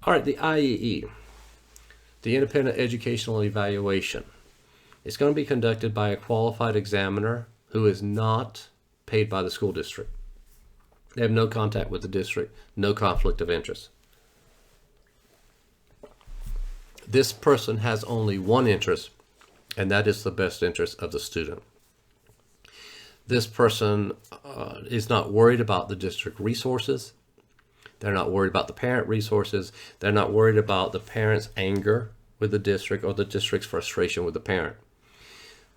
All right, the IEE, the Independent Educational Evaluation. It's going to be conducted by a qualified examiner who is not paid by the school district. They have no contact with the district, no conflict of interest. This person has only one interest, and that is the best interest of the student. This person is not worried about the district resources. They're not worried about the parent resources. They're not worried about the parent's anger with the district or the district's frustration with the parent.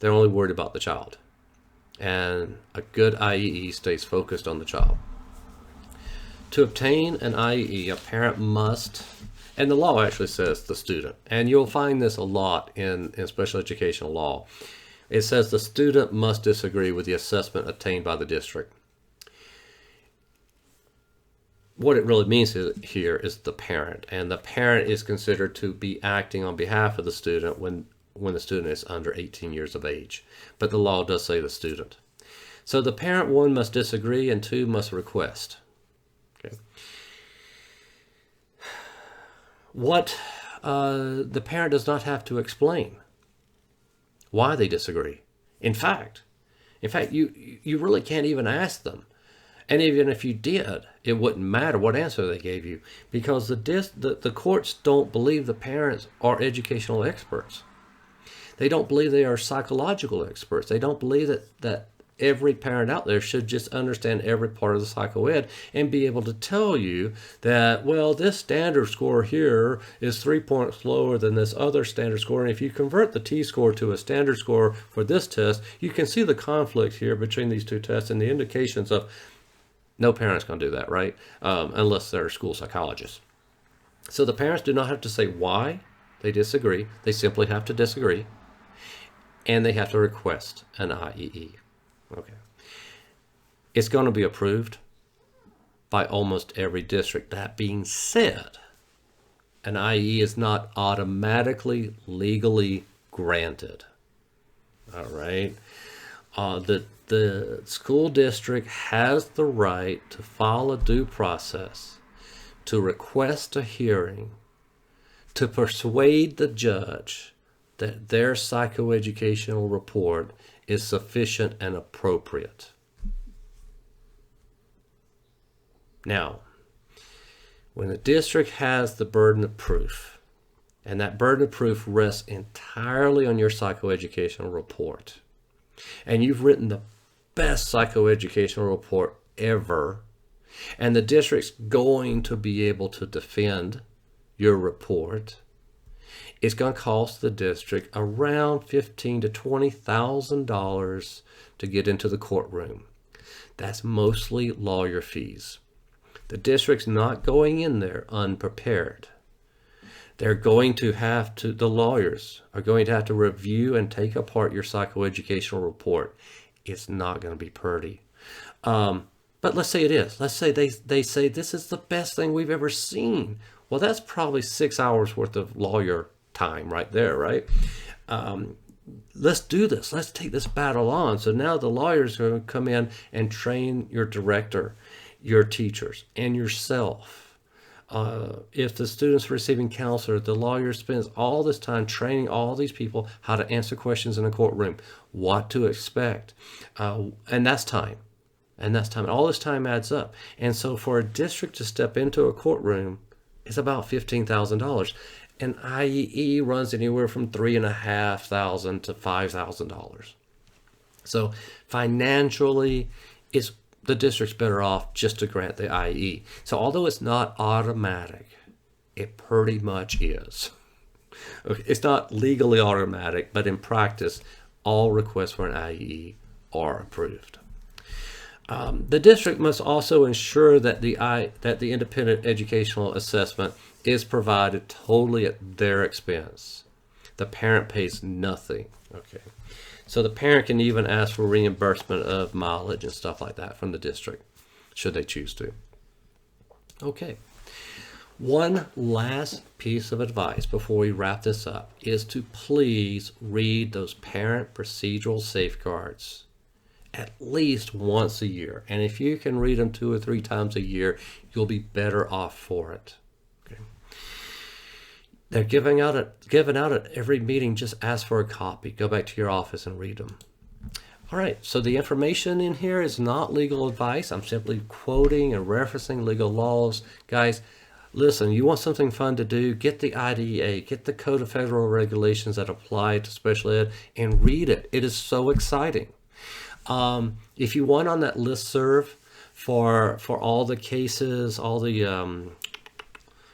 They're only worried about the child. And a good IEE stays focused on the child. To obtain an IEE, a parent must, and the law actually says the student, and you'll find this a lot in special educational law. It says the student must disagree with the assessment obtained by the district. What it really means here is the parent, and the parent is considered to be acting on behalf of the student when the student is under 18 years of age. But the law does say the student. So the parent, one, must disagree, and two, must request. Okay. What the parent does not have to explain why they disagree. In fact, you really can't even ask them. And even if you did, it wouldn't matter what answer they gave you, because the courts don't believe the parents are educational experts. They don't believe they are psychological experts. They don't believe that every parent out there should just understand every part of the psychoed and be able to tell you that, well, this standard score here is 3 points lower than this other standard score. And if you convert the T-score to a standard score for this test, you can see the conflict here between these two tests and the indications of. No parent's going to do that, right? Unless they're school psychologists. So the parents do not have to say why they disagree. They simply have to disagree. And they have to request an IEE. Okay. It's going to be approved by almost every district. That being said, an IEE is not automatically legally granted. All right. The school district has the right to file a due process, to request a hearing, to persuade the judge that their psychoeducational report is sufficient and appropriate. Now, when the district has the burden of proof, and that burden of proof rests entirely on your psychoeducational report, and you've written the best psychoeducational report ever, and the district's going to be able to defend your report, it's going to cost the district around $15,000 to $20,000 to get into the courtroom. That's mostly lawyer fees. The district's not going in there unprepared. They're going to have to, the lawyers are going to have to review and take apart your psychoeducational report. It's not going to be pretty. But let's say it is. Let's say they say this is the best thing we've ever seen. Well, that's probably 6 hours worth of lawyer time right there, right? Let's do this. Let's take this battle on. So now the lawyers are going to come in and train your director, your teachers, and yourself. If the student's receiving counselor, the lawyer spends all this time training all these people how to answer questions in a courtroom, what to expect. And that's time. And that's time. All this time adds up. And so for a district to step into a courtroom, it's about $15,000. An IEE runs anywhere from $3,500 to $5,000. So financially, the district's better off just to grant the IE. So although it's not automatic, it pretty much is. Okay, it's not legally automatic, but in practice, all requests for an IE are approved. The district must also ensure that the independent educational assessment is provided totally at their expense. The parent pays nothing. Okay. So the parent can even ask for reimbursement of mileage and stuff like that from the district, should they choose to. Okay. One last piece of advice before we wrap this up is to please read those parent procedural safeguards at least once a year. And if you can read them 2 or 3 times a year, you'll be better off for it. Okay. They're giving out at every meeting. Just ask for a copy. Go back to your office and read them. All right, so the information in here is not legal advice. I'm simply quoting and referencing legal laws. Guys, listen, you want something fun to do, get the IDEA, get the Code of Federal Regulations that apply to special ed, and read it. It is so exciting. If you want on that listserv for all the cases, all the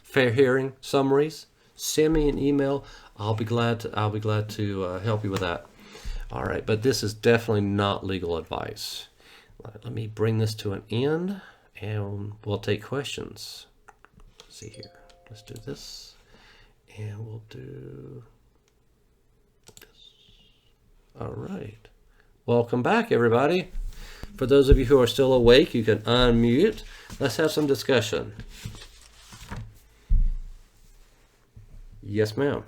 fair hearing summaries, send me an email. I'll be glad to help you with that. All right, but this is definitely not legal advice. Let me bring this to an end, and we'll take questions. Let's see here. Let's do this, and we'll do this. All right. Welcome back, everybody. For those of you who are still awake, you can unmute. Let's have some discussion. Yes, ma'am.